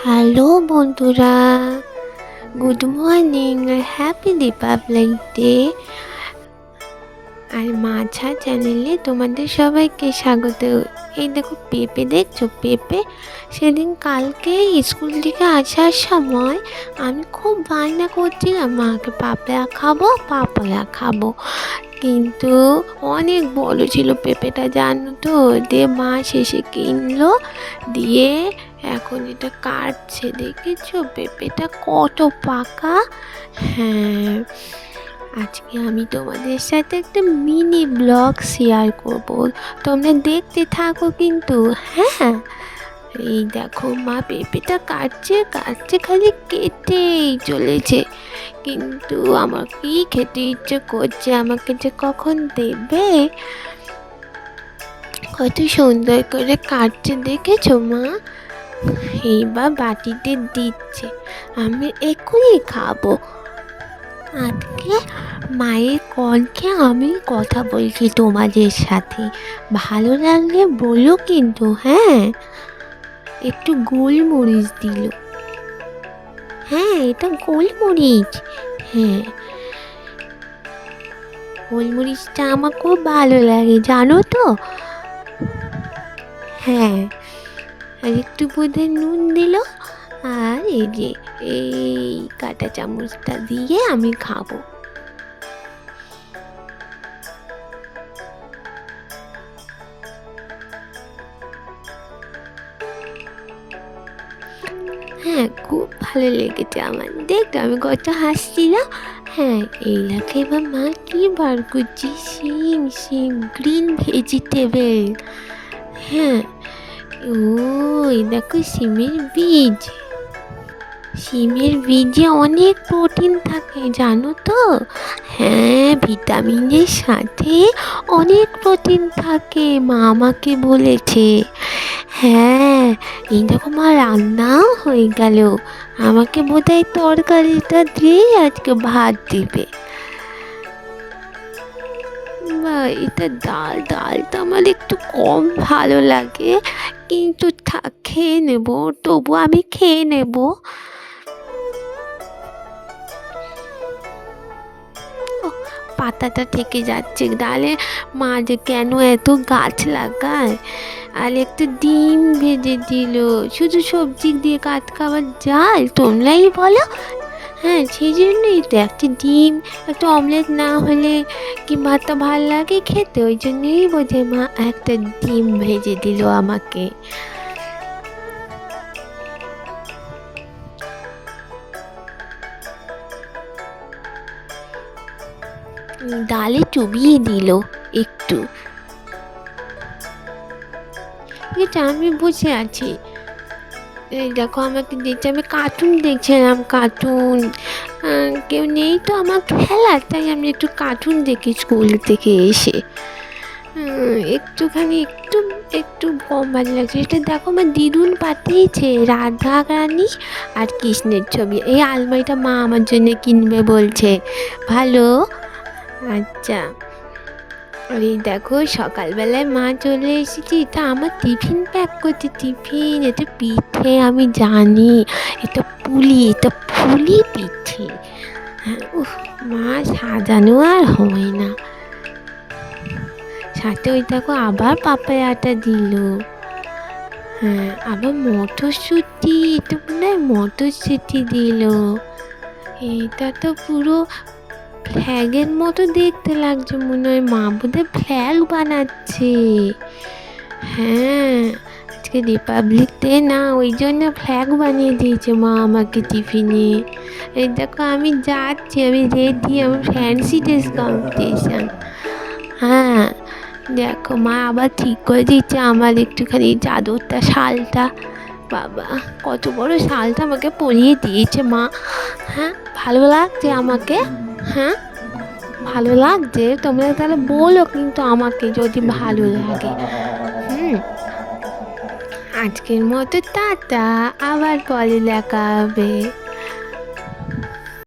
Hello বন্ধুরা, good morning আর happy Republic day. আর মাছা চ্যানেলে তোমাদের সবাইকে স্বাগত। এই দেখো পেঁপে দেখছো, পেঁপে সেদিন কালকে স্কুল থেকে আসার সময় আমি খুব বায়না করছিলাম মাকে পাপড়া খাবো পাপড়া খাবো, কিন্তু অনেক বড় ছিল পেঁপেটা জানো তো। দিয়ে মা শেষে কিনলো, দিয়ে এখন এটা কাটছে, দেখেছো পেঁপেটা কত পাকা। হ্যাঁ, আজকে আমি তোমাদের সাথে একটা মিনি ব্লগ শেয়ার করব, তোমরা দেখতে থাকো কিন্তু। হ্যাঁ, এই দেখো মা পেঁপেটা কাটছে কাটছে, খালি কেটেই চলেছে, কিন্তু আমার কি খেতে ইচ্ছে করছে, আমাকে যে কখন দেবে। কত সুন্দর করে কাটছে দেখেছো মা, এইবার বাটিতে দিচ্ছে, আমি এক্ষুনি খাবো। আজকে মায়ের কণ্ঠে আমি কথা বলছি তোমাদের সাথে, ভালো লাগলে বলো কিন্তু। হ্যাঁ, একটু গোলমরিচ দিল। হ্যাঁ, এটা গোলমরিচ। হ্যাঁ, গোলমরিচটা আমার খুব ভালো লাগে জানো তো। হ্যাঁ, আর একটু বোধহয় নুন দিল, আর এই যে এই কাঁটা চামচটা দিয়ে আমি খাবো। হ্যাঁ, খুব ভালো লেগেছে আমার, দেখতো আমি কত হাসছিলাম। হ্যাঁ, এই লাখে এবার মা কি বার করছি, সিম সিম গ্রিন ভেজিটেবল। হ্যাঁ, ওই দেখো সিমের বীজ, সিমের বীজে অনেক প্রোটিন থাকে জানো তো। হ্যাঁ, ভিটামিনের সাথে অনেক প্রোটিন থাকে, মা আমাকে বলেছে। হ্যাঁ, এই দেখো মা রান্নাও হয়ে গেল, আমাকে বোধহয় তরকারিটা দিয়ে আজকে ভাত দিবে। বা এটা ডালটা আমার একটু কম ভালো লাগে, কিন্তু খেয়ে নেবো, তবু আমি খেয়ে নেবো। পাতাটা থেকে যাচ্ছে ডালে, মা যে কেন এত গাছ লাগায়। আর একটা ডিম ভেজে দিল, শুধু সবজি দিয়ে কাঠ খাবার যায়, তোমরাই বলো। হ্যাঁ, সেই জন্যই তো একটা ডিম, একটা অমলেট না হলে কি ভাতটা ভাল লাগে খেতে, ওই জন্যই বোঝে মা একটা ডিম ভেজে দিল আমাকে। ডালে চুবিয়ে দিল একটু। এটা আমি বসে আছি, এই দেখো আমাকে দেখছি, আমি কার্টুন দেখছিলাম, কার্টুন। কেউ নেই তো আমার খেলার, তাই আমি একটু কার্টুন দেখি স্কুল থেকে এসে। একটুখানি একটু একটু কম ভালো লাগছে। এটা দেখো আমার দিদুন পাঠিয়েছে রাধা রানী আর কৃষ্ণের ছবি, এই আলমারিটা মা আমার জন্য কিনবে বলছে। ভালো, আচ্ছা। আর এই দেখো সকালবেলায় মা চলে এসেছি, এটা আমার টিফিন প্যাক করছে, টিফিন। এটা পিঠে আমি জানি, এটা পুলি পিঠে। হ্যাঁ, উফ, মা সাজানো আর হয় না। সাথে ওই দেখো আবার পাপায়াটা দিল। হ্যাঁ, আবার মটরশুঁটি, এটা মনে হয় মটরশুঁটি দিল। এটা তো পুরো ফ্ল্যাগের মতো দেখতে লাগছে, মনে হয় মা বোধহয় ফ্ল্যাগ বানাচ্ছে। হ্যাঁ, আজকে রিপাবলিক ডে না, ওই জন্য ফ্ল্যাগ বানিয়ে দিয়েছে মা আমাকে টিফিনে। এই দেখো আমি যাচ্ছি, আমি রেডি, আমার ফ্যান্সি ড্রেস কম্পিটিশান। হ্যাঁ, দেখো মা আবার ঠিক করে দিচ্ছে আমার একটুখানি চাদরটা, শালটা। বাবা, কত বড় শালটা আমাকে পরিয়ে দিয়েছে মা। হ্যাঁ, ভালো লাগছে আমাকে। হ্যাঁ, ভালো লাগছে, তোমরা তাহলে বলো কিন্তু আমাকে যদি ভালো লাগে। আজকের মতো টাটা, আবার পরে দেখা হবে।